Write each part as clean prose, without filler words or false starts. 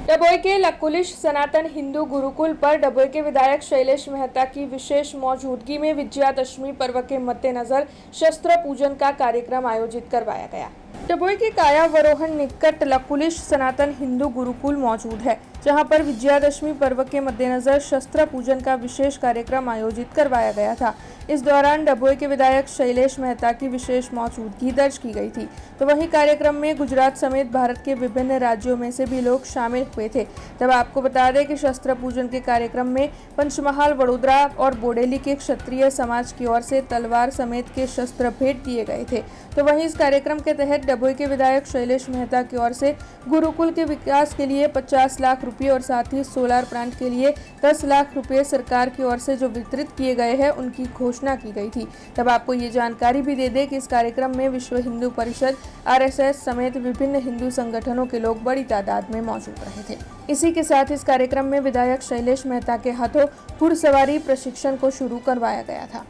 डभोई के लकुलिश सनातन हिंदू गुरुकुल पर डभोई के विधायक शैलेश मेहता की विशेष मौजूदगी में विजयादशमी पर्व के मद्देनजर शस्त्र पूजन का कार्यक्रम आयोजित करवाया गया। डभोई के कायावरोहन निकट लकुलिश सनातन हिंदू गुरुकुल मौजूद है, जहां पर विजयादशमी पर्व के मद्देनजर शस्त्र पूजन का विशेष कार्यक्रम आयोजित करवाया गया था। इस दौरान डभोई के विधायक शैलेश मेहता की विशेश मौजूदगी दर्ज की गई थी। तो वहीं कार्यक्रम में गुजरात समेत भारत के विभिन्न राज्यों में से भी लोग शामिल हुए थे। तब आपको बता दें कि शस्त्र पूजन के कार्यक्रम में पंचमहाल वडोदरा और बोडेली के क्षत्रिय समाज की ओर से तलवार समेत के शस्त्र भेंट दिए गए थे। तो वहीं इस कार्यक्रम के तहत डभोई के विधायक शैलेश मेहता की ओर से गुरुकुल के विकास के लिए 50 लाख रुपए और साथ ही सोलर प्लांट के लिए 10 लाख रुपए सरकार की ओर से जो वितरित किए गए हैं उनकी घोषणा की गई थी। तब आपको ये जानकारी भी दे दें कि इस कार्यक्रम में विश्व हिंदू परिषद, आरएसएस समेत विभिन्न हिंदू संगठनों के लोग बड़ी तादाद में मौजूद रहे थे। इसी के साथ इस कार्यक्रम में विधायक शैलेश मेहता के हाथों घुड़सवारी प्रशिक्षण को शुरू करवाया गया था।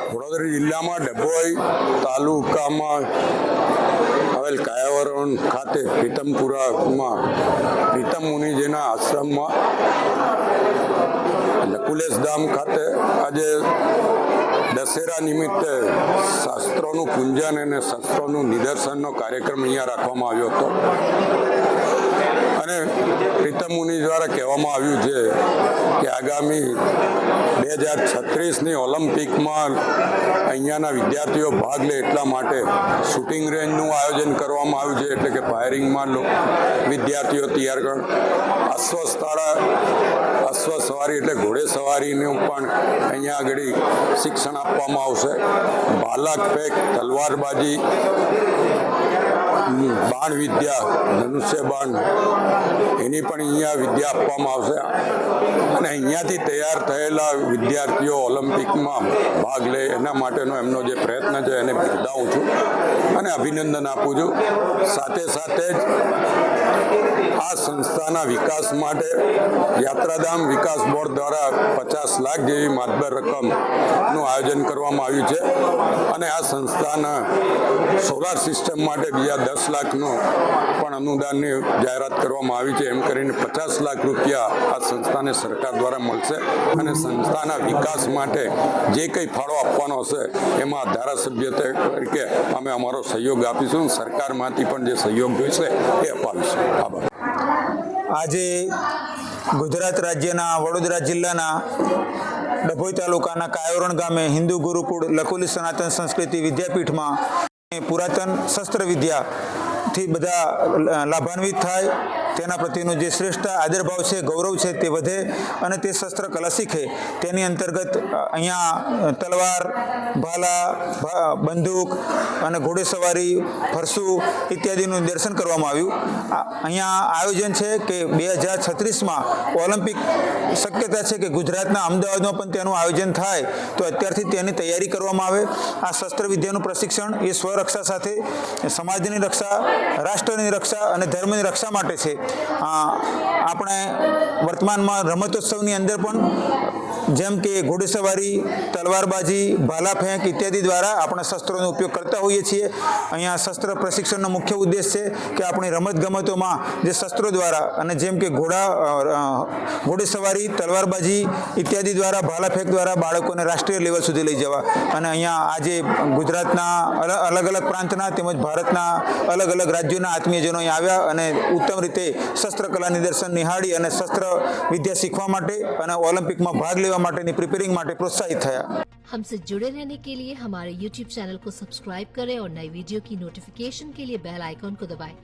वडोदरा जिल्ला में डभोई तालुका में आवेल कायावरण खाते प्रीतमपुरा में प्रीतम मुनिजी आश्रम में लकुलेश धाम खाते आज दशेरा निमित्ते शास्त्रों पूजन और शस्त्रों निदर्शन कार्यक्रम अहींया राखवामां आव्यो हतो। प्रीतम मुनि द्वारा कहेवामां आव्युं छे कि आगामी 2036 ની ઓલિમ્પિકમાં અહીંયાના વિદ્યાર્થીઓ ભાગ લે એટલા માટે શૂટિંગ રેન્જનું આયોજન કરવામાં આવ્યું છે, એટલે કે ફાયરિંગમાં વિદ્યાર્થીઓ તૈયાર કરવા અશ્વસવારી એટલે ઘોડેસવારીનું પણ અહીંયા આગળ શિક્ષણ આપવામાં આવશે। બાલક ફેંક, તલવારબાજી, બાણ વિદ્યા, ધનુષ્ય બાણ એની પણ અહીંયા વિદ્યા આપવામાં આવશે અને અહીંયાથી તૈયાર થયેલા વિદ્યાર્થીઓ ઓલિમ્પિકમાં ભાગ લે એના માટેનો એમનો જે પ્રયત્ન છે એને બિરદાવું છું અને અભિનંદન આપું છું। સાથે સાથે જ આ સંસ્થાના વિકાસ માટે યાત્રાધામ વિકાસ બોર્ડ દ્વારા 50 લાખ જેવી માતબર રકમનું આયોજન કરવામાં આવ્યું છે અને આ સંસ્થાના સોલાર સિસ્ટમ માટે બીજા 10 લાખનું પણ અનુદાનની જાહેરાત કરવામાં આવી છે। એમ કરીને 50 લાખ રૂપિયા આ સંસ્થાને સરકાર દ્વારા મળશે અને સંસ્થાના વિકાસ માટે જે કંઈ ફાળો આપવાનો હશે એમાં ધારાસભ્ય તરીકે અમે અમારો સહયોગ આપીશું। સરકારમાંથી પણ જે સહયોગ જોઈશે એ અપાવીશું। આભાર। આજે गुजरात राज्यना वडोदरा जिल्लाना डभोई तालुकाना कायावरण गामे हिंदू गुरुकुल लकुलिश सनातन संस्कृति विद्यापीठ में पुरातन शस्त्र विद्या थी बधा लाभान्वित थाय तेना प्रत्येनो जे श्रेष्ठ आदरभाव है, गौरव है ते वधे अने ते शस्त्र कला शीखे। तेनी अंतर्गत अहींया तलवार, भाला, बंदूक अने घोड़ेसवारी, फरसू इत्यादिनुं निदर्शन करवामां आव्युं। अहींया आयोजन है कि 2036 में ओलम्पिक शक्यता है कि गुजरातना अमदावादमां पण तेनुं आयोजन थाय, तो अत्यारथी तेनी तैयारी करवामां आवे। आ शस्त्र विद्यानुं प्रशिक्षण ये स्वरक्षा साथे समाजनी रक्षा, राष्ट्रनी रक्षा अने धर्मनी रक्षा माटे छे। આપણે વર્તમાનમાં રમતોત્સવની અંદર પણ જેમ કે ઘોડેસવારી, તલવારબાજી, ભાલા ફેંક ઇત્યાદિ દ્વારા આપણે શસ્ત્રોનો ઉપયોગ કરતા હોઈએ છીએ। અહીંયા શસ્ત્ર પ્રશિક્ષણનો મુખ્ય ઉદ્દેશ છે કે આપણી રમતગમતોમાં જે શસ્ત્રો દ્વારા અને જેમ કે ઘોડેસવારી, તલવારબાજી ઇત્યાદિ દ્વારા, ભાલા ફેંક દ્વારા બાળકોને રાષ્ટ્રીય લેવલ સુધી લઈ જવા અને અહીંયા આજે ગુજરાતના અલગ અલગ પ્રાંતના તેમજ ભારતના અલગ અલગ રાજ્યોના આત્મીયજનો અહીં આવ્યા અને ઉત્તમ રીતે शस्त्रकला निदर्शन निहाड़ी और शस्त्र विद्या सीखवा माटे और ओलंपिक में भाग लेवा माटेनी प्रिपेरिंग माटे प्रोत्साहित थया। हमसे जुड़े रहने के लिए हमारे YouTube चैनल को सब्सक्राइब करें और नई वीडियो की नोटिफिकेशन के लिए बेल आइकॉन को दबाएं।